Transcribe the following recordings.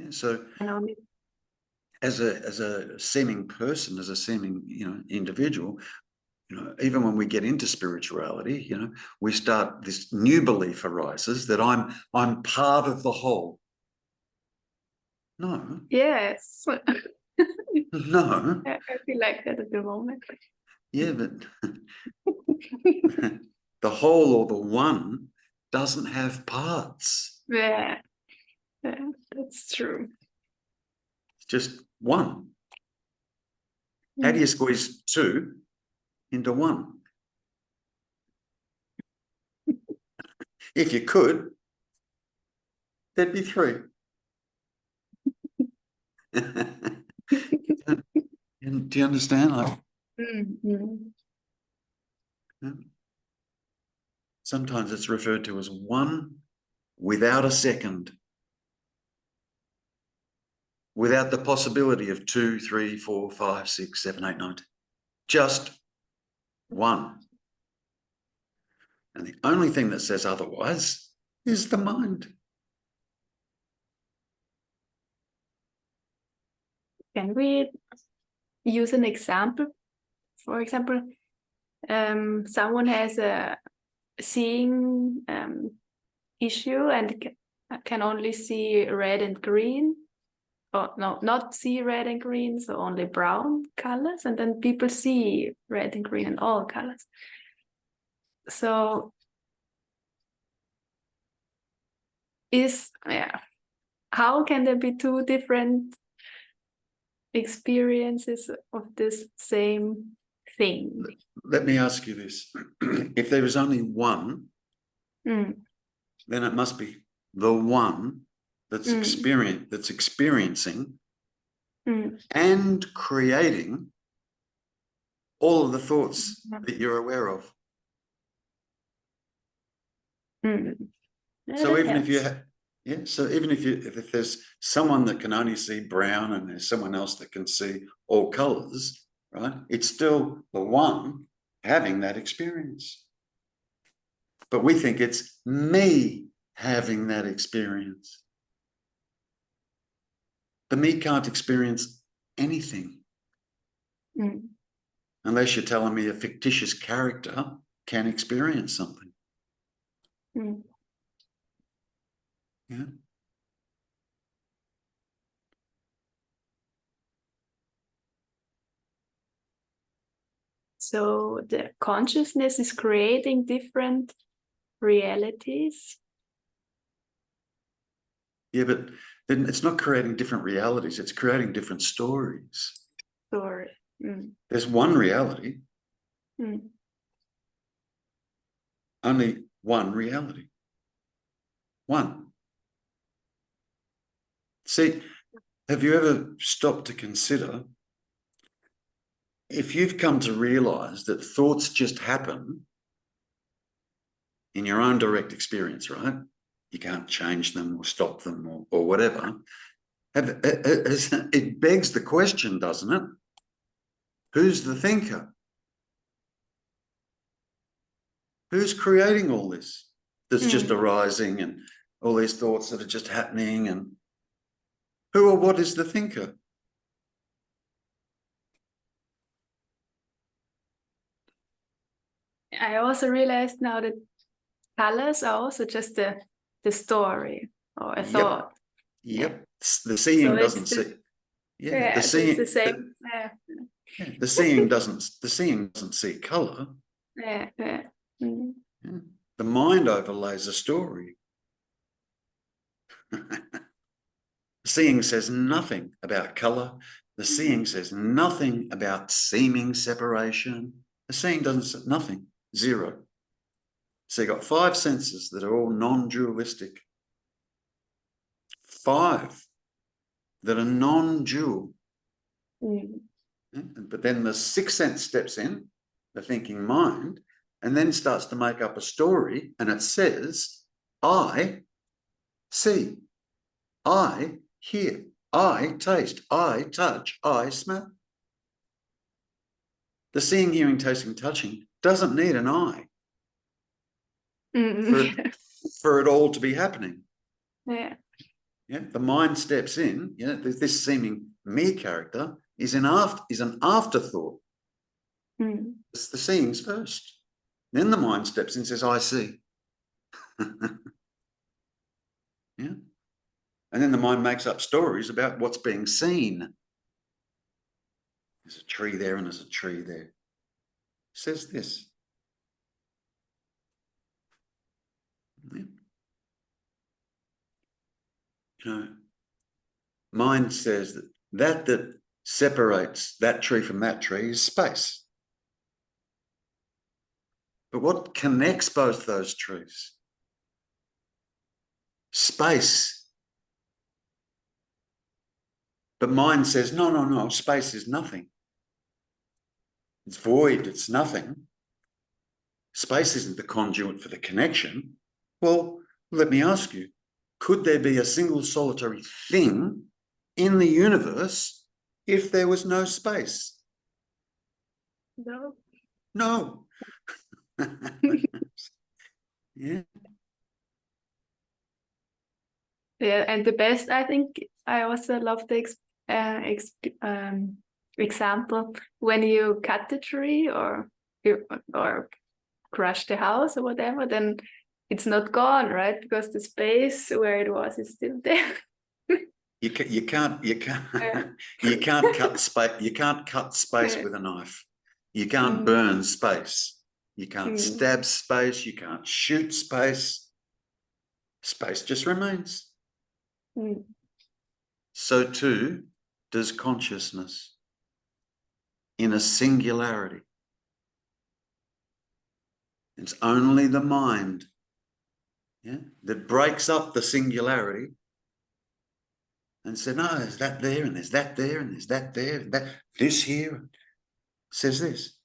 Yeah. So I know. as a seeming person, as a seeming, individual, even when we get into spirituality, we start, this new belief arises that I'm part of the whole. No. Yes. No. I feel like that at the moment. Yeah, but the whole or the one doesn't have parts. Yeah, that's true. It's just one. How do you squeeze two into one? If you could, there'd be three. Do you understand? Sometimes it's referred to as one without a second, without the possibility of 2, 3, 4, 5, 6, 7, 8, 9. Just one. And the only thing that says otherwise is the mind. Can we use an example? For example, someone has a seeing issue and can only see red and green. Or no, not see red and green, so only brown colors. And then people see red and green and all colors. So how can there be two different experiences of this same thing? Let me ask you this. If there is only one, then it must be the one that's experiencing and creating all of the thoughts that you're aware of. So even if if there's someone that can only see brown and there's someone else that can see all colors, right? It's still the one having that experience. But we think it's me having that experience. The me can't experience anything. Unless you're telling me a fictitious character can experience something. Yeah. So the consciousness is creating different realities. Yeah, but then it's not creating different realities, it's creating different stories. There's one reality. Only one reality. One. See, have you ever stopped to consider, if you've come to realize that thoughts just happen in your own direct experience, right? You can't change them or stop them or whatever. It begs the question, doesn't it? Who's the thinker? Who's creating all this that's just arising and all these thoughts that are just happening? And who or what is the thinker? I also realized now that colors are also just the story or a thought. Yep. The seeing doesn't see. Yeah, the seeing. It's the same. The seeing doesn't see color. The mind overlays a story. Seeing says nothing about color. The seeing says nothing about seeming separation. The seeing doesn't say nothing. Zero. So you've got 5 senses that are all non-dualistic. 5 that are non-dual. But then the 6th sense steps in, the thinking mind, and then starts to make up a story, and it says, I see, I hear, I taste, I touch, I smell. The seeing, hearing, tasting, touching doesn't need an eye for it all to be happening. Yeah. Yeah, the mind steps in. Yeah, this seeming me character is an afterthought. It's the seeing's first. Then the mind steps in and says, I see. Yeah. And then the mind makes up stories about what's being seen. There's a tree there and there's a tree there. It says this. Yeah. You know, mind says that separates that tree from that tree is space. But what connects both those trees? Space. But mind says, no, no, no, space is nothing. It's void, it's nothing. Space isn't the conduit for the connection. Well, let me ask you, could there be a single solitary thing in the universe if there was no space? No. No. Yeah. Yeah, and the best, I think, I also love the example when you cut the tree or crush the house or whatever, then it's not gone, right? Because the space where it was is still there. You can't cut space. You can't cut space with a knife. You can't burn space. You can't stab space. You can't shoot space. Space just remains. So too does consciousness in a singularity. It's only the mind, yeah, that breaks up the singularity and said, no, there's that there and there's that there and there's that there and that this here says this.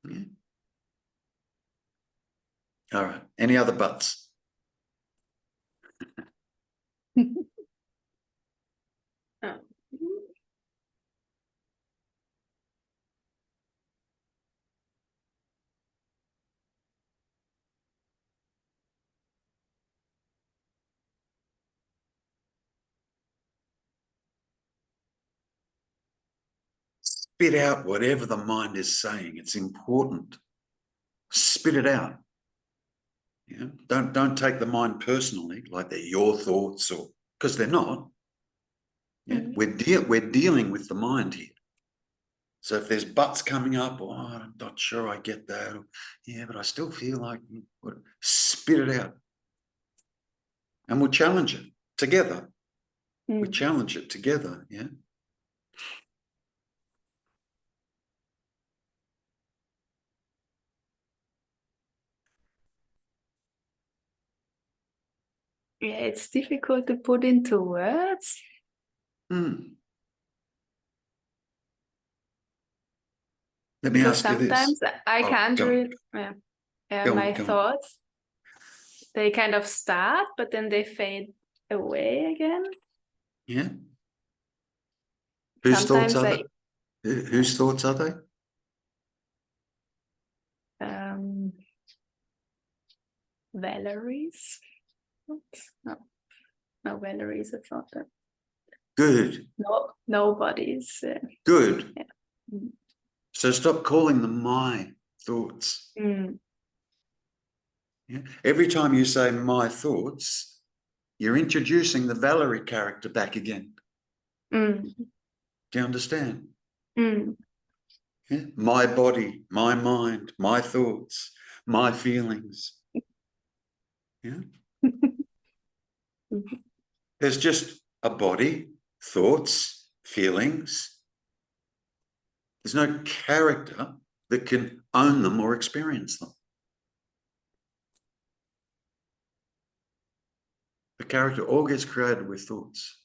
Yeah. All right. Any other buts? Oh. Spit out whatever the mind is saying. It's important. Spit it out. Yeah. Don't take the mind personally, like they're your thoughts, or because they're not. Yeah. We're dealing with the mind here. So if there's buts coming up, oh, I'm not sure I get that. Or, yeah, but I still feel like, spit it out. And we'll challenge it together. We challenge it together, yeah. Yeah, it's difficult to put into words. Let me Because ask you this. sometimes I can't read my Go thoughts. They kind of start, but then they fade away again. Yeah. Whose Sometimes thoughts are they? Whose thoughts are they? Valerie's. Oops. No, Valerie's. It's not that. Good. No, nobody's. Good. Yeah. So stop calling them my thoughts. Yeah. Every time you say my thoughts, you're introducing the Valerie character back again. Do you understand? Yeah? My body, my mind, my thoughts, my feelings. Yeah. There's just a body, thoughts, feelings. There's no character that can own them or experience them. The character all gets created with thoughts.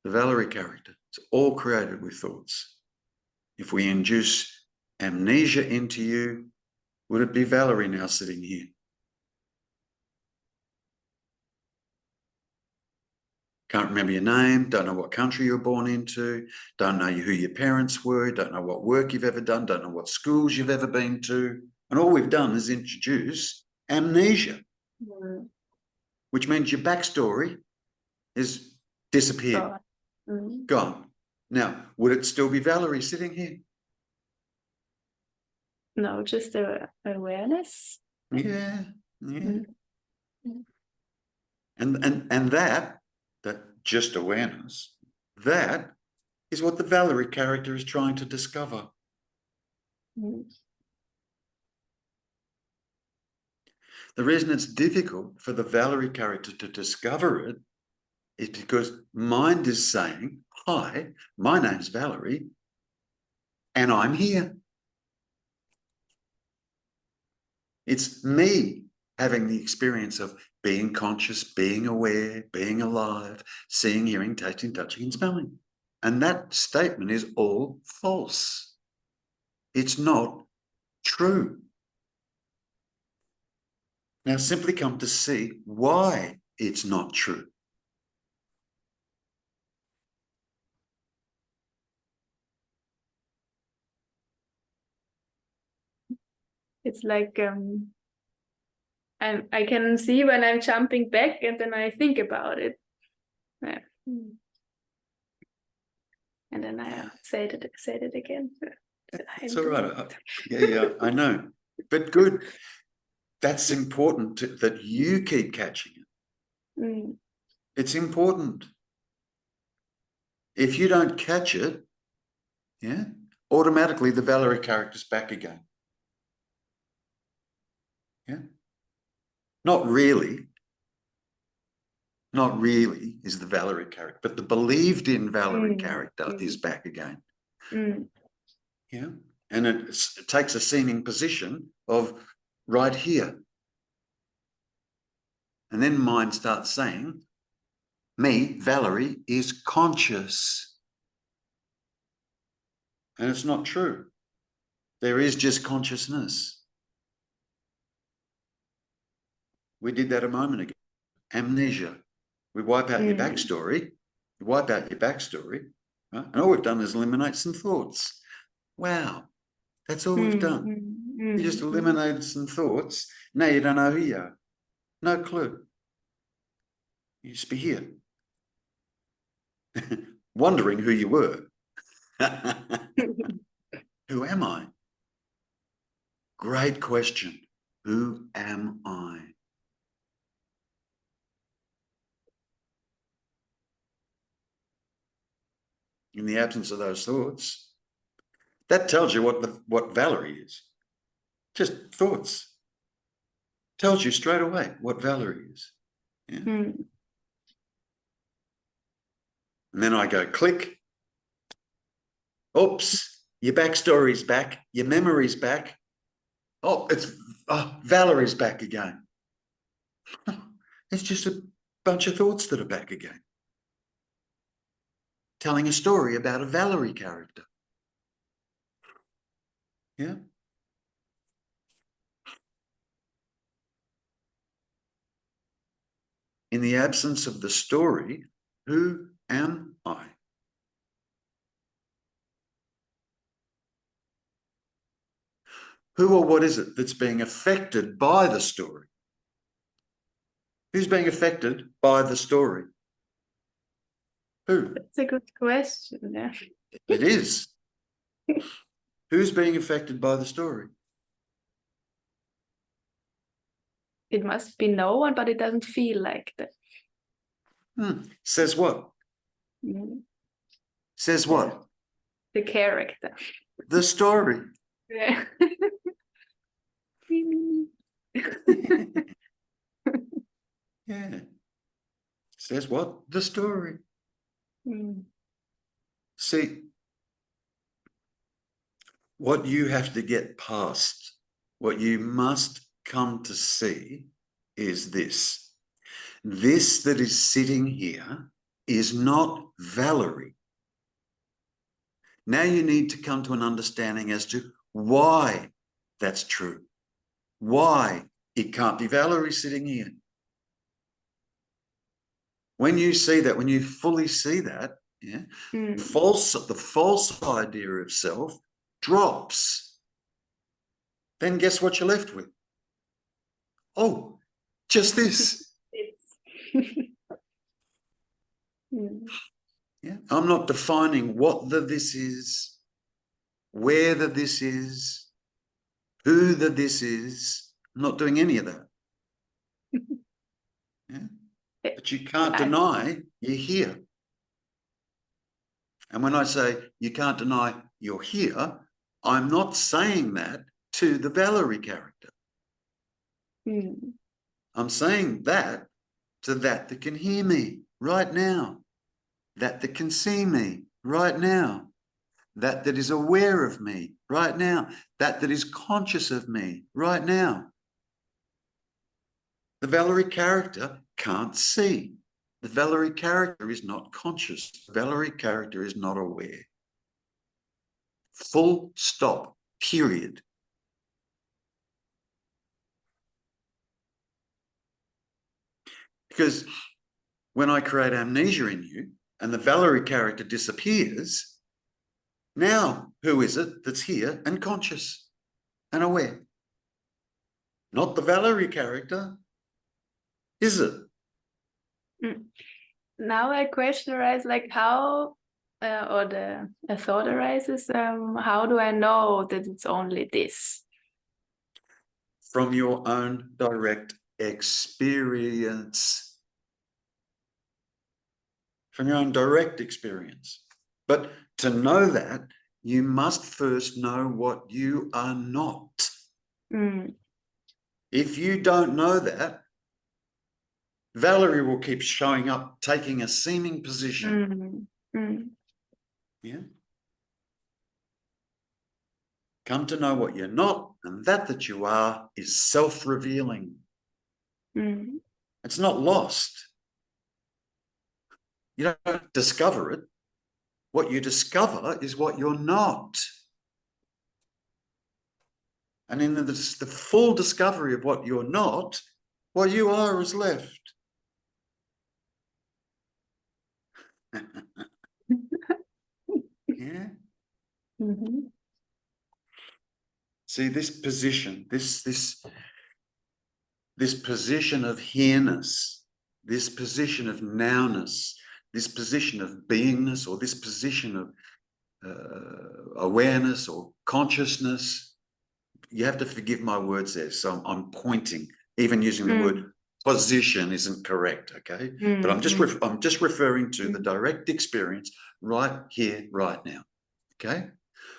The Valerie character, it's all created with thoughts. If we induce amnesia into you, would it be Valerie now sitting here? Can't remember your name, don't know what country you were born into, don't know who your parents were, don't know what work you've ever done, don't know what schools you've ever been to. And all we've done is introduce amnesia, Mm. which means your backstory is disappeared, gone. Now, would it still be Valerie sitting here? No, just awareness. Yeah, yeah. Mm. And that just awareness, that is what the Valerie character is trying to discover. Mm. The reason it's difficult for the Valerie character to discover it is because mind is saying, hi, my name's Valerie, and I'm here. It's me having the experience of being conscious, being aware, being alive, seeing, hearing, tasting, touching, and smelling. And that statement is all false. It's not true. Now simply come to see why it's not true. It's like I can see when I'm jumping back, and then I think about it. Yeah. And then I said it again. It's all right. Yeah, I know. But good. That's important that you keep catching it. Mm. It's important. If you don't catch it, yeah, automatically the Valerie character's back again. Yeah. Not really. Not really is the Valerie character, but the believed in Valerie character is back again. Mm. Yeah. And it takes a seeming position of right here. And then mind starts saying, me, Valerie, is conscious. And it's not true. There is just consciousness. We did that a moment ago. Amnesia. We wipe out your backstory. You wipe out your backstory. Right? And all we've done is eliminate some thoughts. Wow. That's all we've done. You just eliminated some thoughts. Now you don't know who you are. No clue. You just be here. Wondering who you were. Who am I? Great question. Who am I? In the absence of those thoughts, that tells you what Valerie is. Just thoughts. Tells you straight away what Valerie is. Yeah? And then I go click. Oops, your backstory's back. Your memory's back. Oh, Valerie's back again. It's just a bunch of thoughts that are back again. Telling a story about a Valerie character. Yeah. In the absence of the story, who am I? Who or what is it that's being affected by the story? Who's being affected by the story? Who? That's a good question. Yeah. It is. Who's being affected by the story? It must be no one, but it doesn't feel like that. Says what? Says what? The character. The story. Yeah. Yeah. Says what? The story. See, what you have to get past, what you must come to see is this. This that is sitting here is not Valerie. Now you need to come to an understanding as to why that's true. Why it can't be Valerie sitting here. When you see that, when you fully see that, yeah, the false idea of self drops. then guess what you're left with? Oh, just this. Yeah, I'm not defining what the this is, where the this is, who the this is. I'm not doing any of that. Yeah? But you can't deny you're here. And when I say you can't deny you're here, I'm not saying that to the Valerie character. I'm saying that to that can hear me right now, that can see me right now, that is aware of me right now, that is conscious of me right now. The Valerie character can't see. The Valerie character is not conscious. The Valerie character is not aware. Full stop, period. Because when I create amnesia in you and the Valerie character disappears, now who is it that's here and conscious and aware? Not the Valerie character, is it? Now a question arises, like how, or a thought arises, how do I know that it's only this? From your own direct experience. From your own direct experience. But to know that, you must first know what you are not. If you don't know that, Valerie will keep showing up, taking a seeming position. Yeah. Come to know what you're not, and that you are is self-revealing. It's not lost. You don't discover it. What you discover is what you're not. And in the full discovery of what you're not, what you are is left. Yeah. See, this position, this position of here-ness, this position of now-ness, this position of beingness, or this position of awareness or consciousness. You have to forgive my words there. So I'm pointing, even using the word position isn't correct, okay? But I'm just referring to the direct experience right here, right now, okay?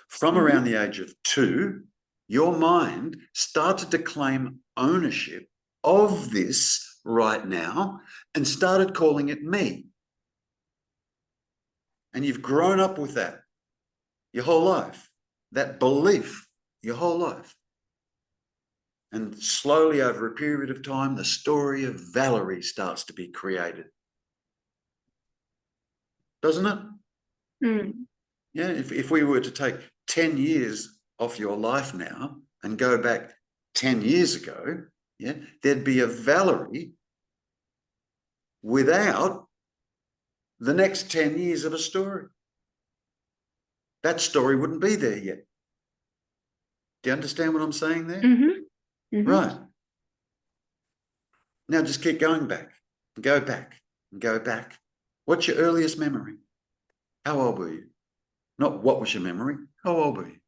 From around the age of 2, your mind started to claim ownership of this right now and started calling it me. And you've grown up with that your whole life, that belief your whole life. And slowly over a period of time, the story of Valerie starts to be created. Doesn't it? Yeah, if we were to take 10 years off your life now and go back 10 years ago, yeah, there'd be a Valerie without the next 10 years of a story. That story wouldn't be there yet. Do you understand what I'm saying there? Right. Now just keep going back, and go back, and go back. What's your earliest memory? How old were you? Not what was your memory, how old were you?